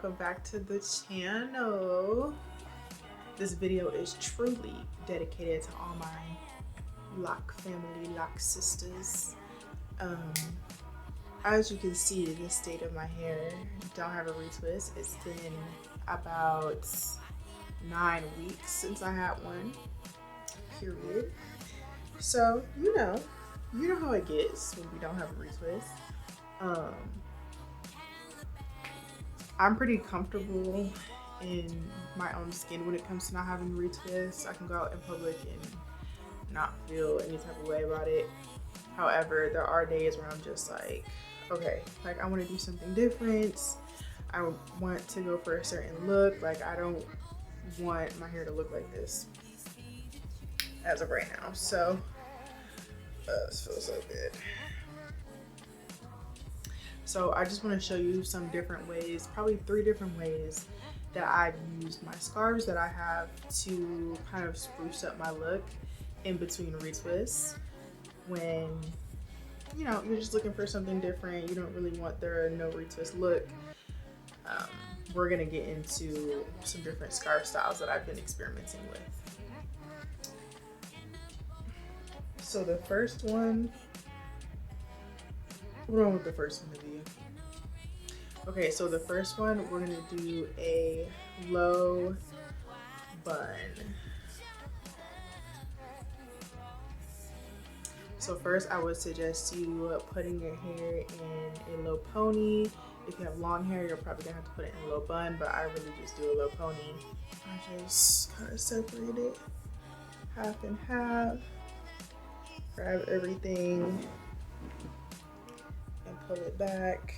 welcome back to the channel. This video is truly dedicated to all my lock family, lock sisters. As you can see, the state of my hair, don't have a retwist. It's been about 9 weeks since I had one, period. So, you know how it gets when we don't have a retwist. I'm pretty comfortable in my own skin when it comes to not having retwists. I can go out in public and not feel any type of way about it. However, there are days where I'm just like, okay, like I want to do something different. I want to go for a certain look. Like I don't want my hair to look like this as of right now. So this feels so good. So I just want to show you some different ways, probably 3 different ways that I've used my scarves that I have to kind of spruce up my look in between retwists. When, you know, you're just looking for something different, you don't really want the no retwist look. We're gonna get into some different scarf styles that I've been experimenting with. So the first one, what do I want the first one to be? Okay, so the first one, we're gonna do a low bun. So first I would suggest you putting your hair in a low pony. If you have long hair, you're probably gonna have to put it in a low bun, but I really just do a low pony. I just kind of separate it half and half, grab everything and pull it back.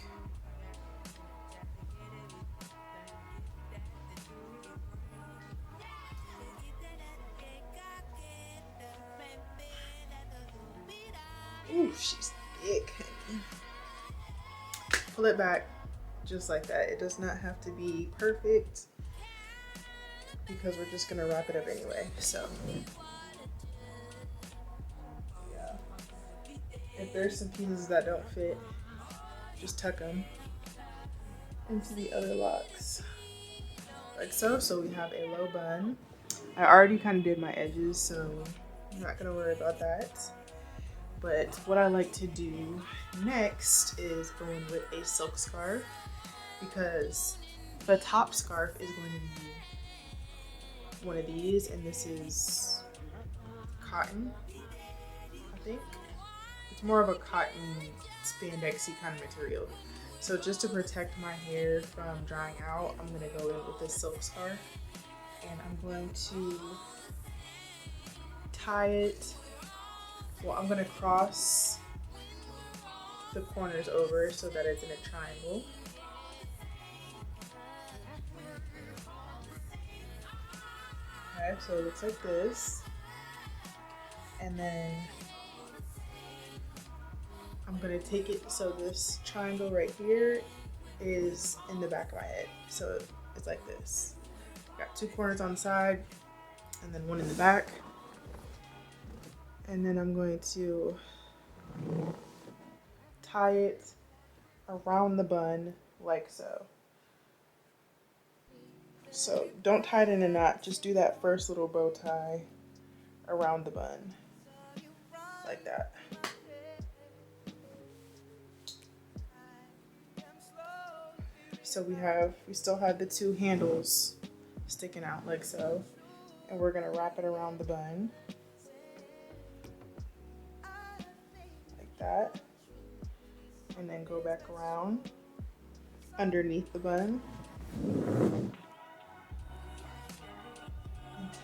Ooh, she's thick. Pull it back just like that. It does not have to be perfect because we're just gonna wrap it up anyway. So yeah, if there's some pieces that don't fit, just tuck them into the other locks like so. So we have a low bun. I already kind of did my edges, so I'm not gonna worry about that. But what I like to do next is go in with a silk scarf, because the top scarf is going to be one of these, and this is cotton, I think. It's more of a cotton spandexy kind of material. So just to protect my hair from drying out, I'm gonna go in with this silk scarf, and I'm going to tie it. Well, I'm gonna cross the corners over so that it's in a triangle. Okay, so it looks like this. And then I'm gonna take it so this triangle right here is in the back of my head. So it's like this. Got 2 corners on the side and then 1 in the back. And then I'm going to tie it around the bun like so. So don't tie it in a knot, just do that first little bow tie around the bun, like that. So we still have the 2 handles sticking out like so, and we're gonna wrap it around the bun. That, and then go back around underneath the bun and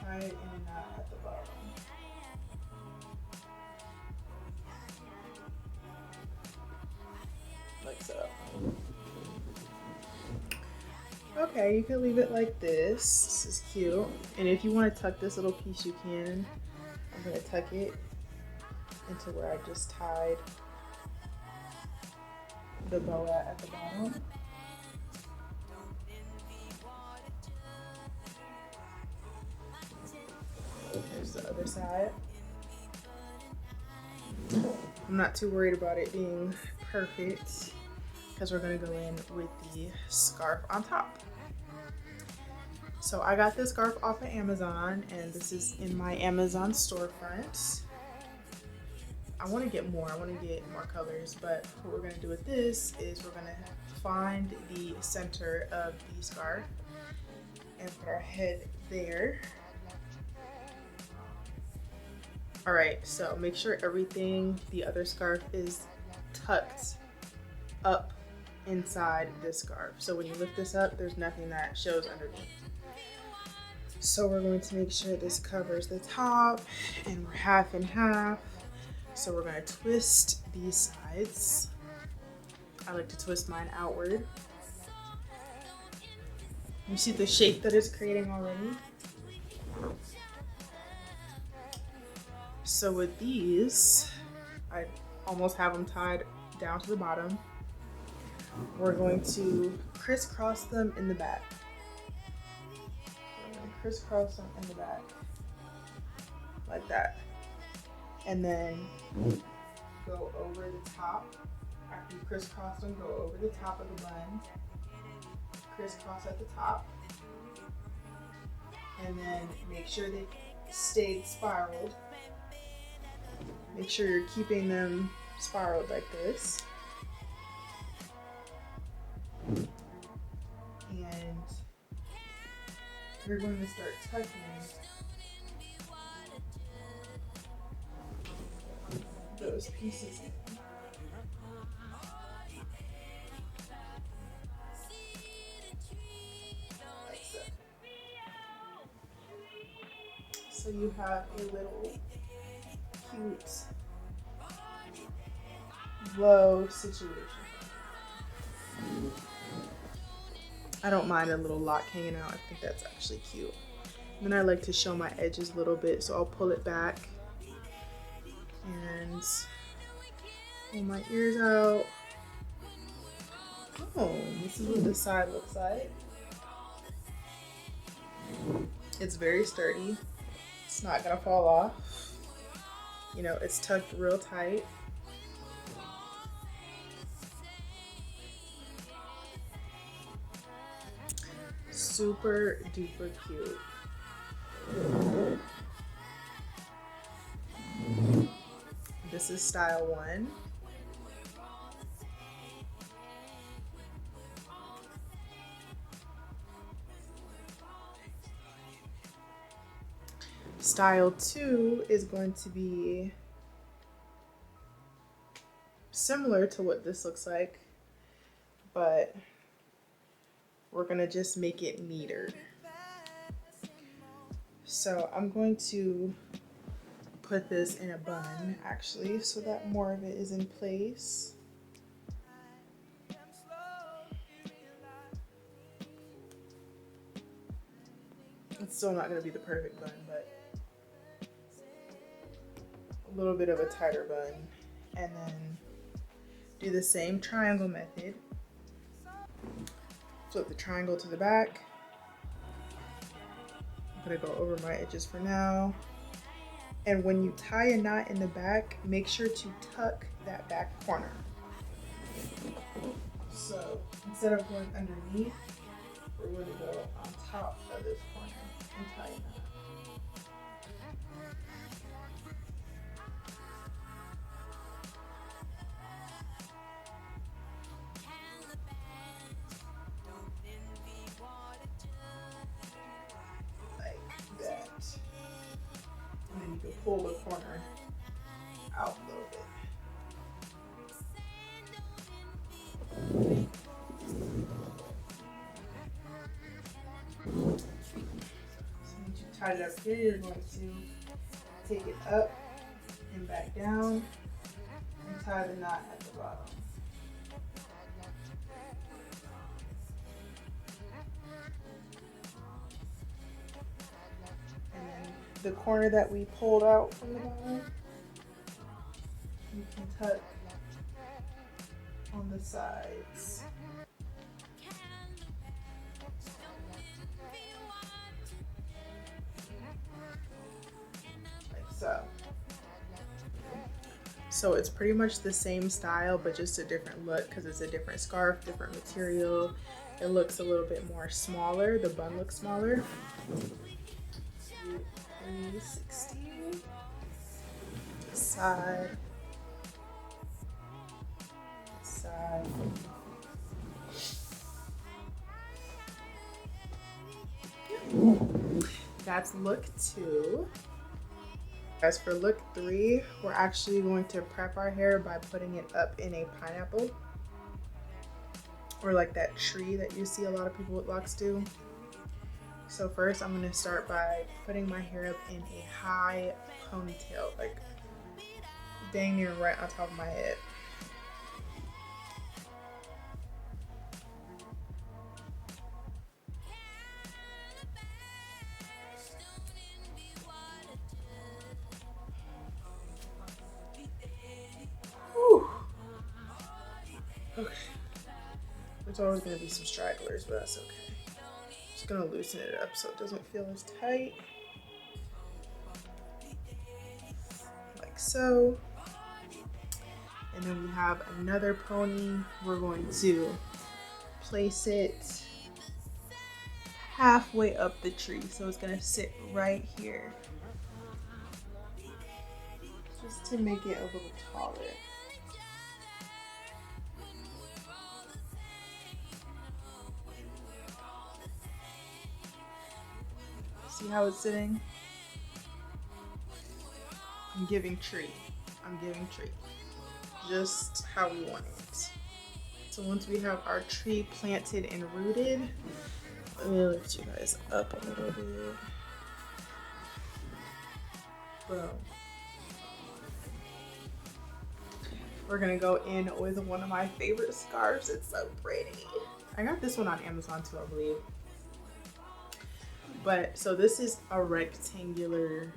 tie it in a knot at the bottom. Like so. Okay, you can leave it like this. This is cute. And if you want to tuck this little piece, you can. I'm going to tuck it into where I just tied the bow at the bottom. Here's the other side. I'm not too worried about it being perfect because we're gonna go in with the scarf on top. So I got this scarf off of Amazon, and this is in my Amazon storefront. I want to get more. I want to get more colors, but what we're going to do with this is we're going to find the center of the scarf and put our head there. All right, so make sure everything, the other scarf, is tucked up inside this scarf. So when you lift this up, there's nothing that shows underneath. So we're going to make sure this covers the top, and we're half and half. So we're going to twist these sides. I like to twist mine outward. You see the shape that it's creating already? So with these, I almost have them tied down to the bottom. We're going to crisscross them in the back. We're going to crisscross them in the back, like that. And then go over the top. After you crisscross them, go over the top of the bun. Crisscross at the top. And then make sure they stayed spiraled. Make sure you're keeping them spiraled like this. And you're going to start tucking those pieces in. Like so. So you have a little cute low situation. I don't mind a little lock hanging out. I think that's actually cute. And then I like to show my edges a little bit, so I'll pull it back and pull my ears out. Oh, this is what this side looks like. It's very sturdy. It's not gonna fall off. You know, it's tucked real tight. Super duper cute. This is style 1. Style 2 is going to be similar to what this looks like, but we're gonna just make it neater. So I'm going to put this in a bun actually, so that more of it is in place. It's still not gonna be the perfect bun, but a little bit of a tighter bun. And then do the same triangle method. Flip the triangle to the back. I'm gonna go over my edges for now. And when you tie a knot in the back, make sure to tuck that back corner. So instead of going underneath, we're going to go on top of this corner and tie a knot. Pull the corner out a little bit. So once you tie it up here, you're going to take it up and back down and tie the knot at the bottom. The corner that we pulled out from the bottom, you can tuck on the sides. Like so. So it's pretty much the same style, but just a different look because it's a different scarf, different material, it looks a little bit more smaller. The bun looks smaller. 360. Side. Side. That's look 2. As for look 3, we're actually going to prep our hair by putting it up in a pineapple, or like that tree that you see a lot of people with locks do. So first I'm going to start by putting my hair up in a high ponytail, like dang near right on top of my head. Whew. Okay. There's always going to be some stragglers, but that's okay. Just going to loosen it up so it doesn't feel as tight. Like so. And then we have another pony. We're going to place it halfway up the tree. So it's gonna sit right here. Just to make it a little taller. See how it's sitting? I'm giving tree. Just how we want it. So once we have our tree planted and rooted, let me lift you guys up a little bit. Boom. We're gonna go in with one of my favorite scarves. It's so pretty. I got this one on Amazon too, I believe. But so this is a rectangular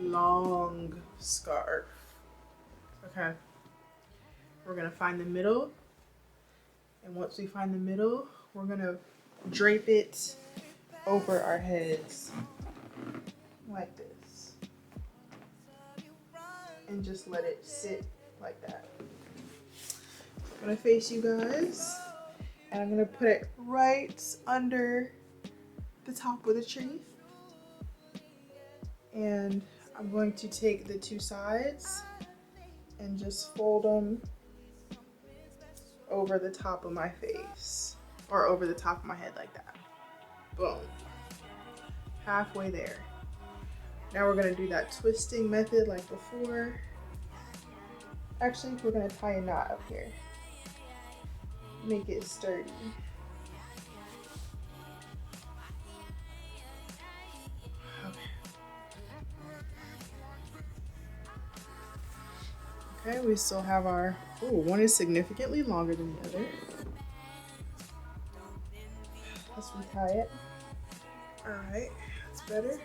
long scarf. Okay. We're gonna find the middle. And once we find the middle, we're gonna drape it over our heads like this. And just let it sit like that. I'm gonna face you guys. And I'm gonna put it right under the top of the tree. And I'm going to take the two sides and just fold them over the top of my face, or over the top of my head like that. Boom. Halfway there. Now we're gonna do that twisting method like before. Actually, we're gonna tie a knot up here. Make it sturdy. Okay, we still have our, one is significantly longer than the other. Let's retie it. All right, that's better.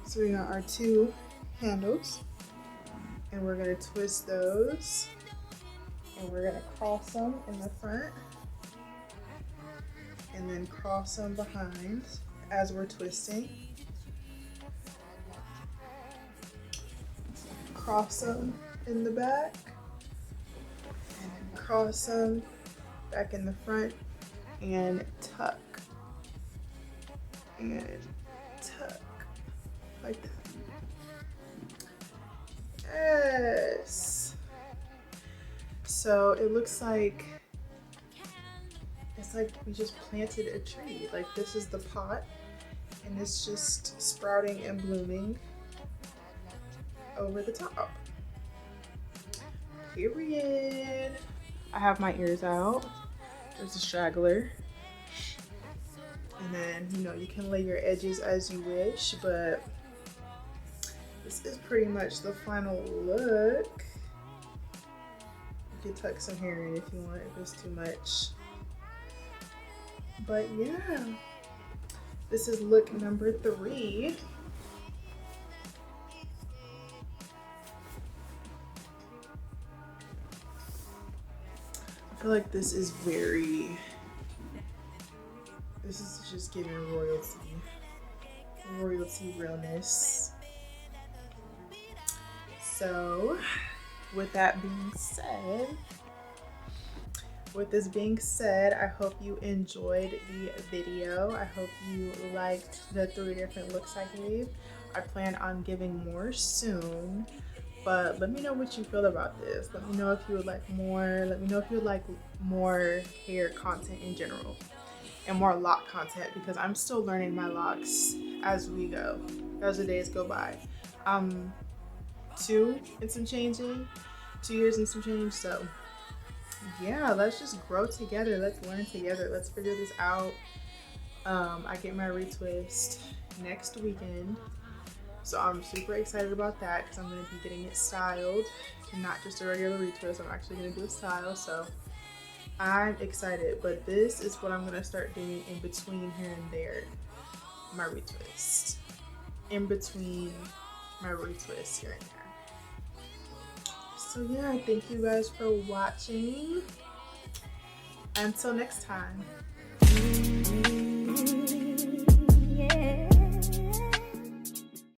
So we got our two handles, and we're gonna twist those, and we're gonna cross them in the front, and then cross them behind as we're twisting. Cross them in the back, and then cross them back in the front, and tuck, and tuck, like that. Yes! So it looks like, it's like we just planted a tree. Like this is the pot, and it's just sprouting and blooming over the top. Period. I have my ears out. There's a straggler. And then, you can lay your edges as you wish, but this is pretty much the final look. You can tuck some hair in if you want, if it's too much. But yeah, this is look number 3. I feel like this is just giving royalty realness. So with that being said, with this being said, I hope you enjoyed the video. I hope you liked the 3 different looks I gave. I plan on giving more soon, but let me know what you feel about this. Let me know if you would like more. Let me know if you would like more hair content in general and more lock content, because I'm still learning my locks as we go, as the days go by. 2 and some changing, 2 years and some change, so yeah, let's just grow together. Let's learn together. Let's figure this out. I get my retwist next weekend, so I'm super excited about that because I'm going to be getting it styled and not just a regular retwist. I'm actually going to do a style, so I'm excited. But this is what I'm going to start doing in between here and there. My retwist. In between my retwist here and there. So yeah, thank you guys for watching. Until next time.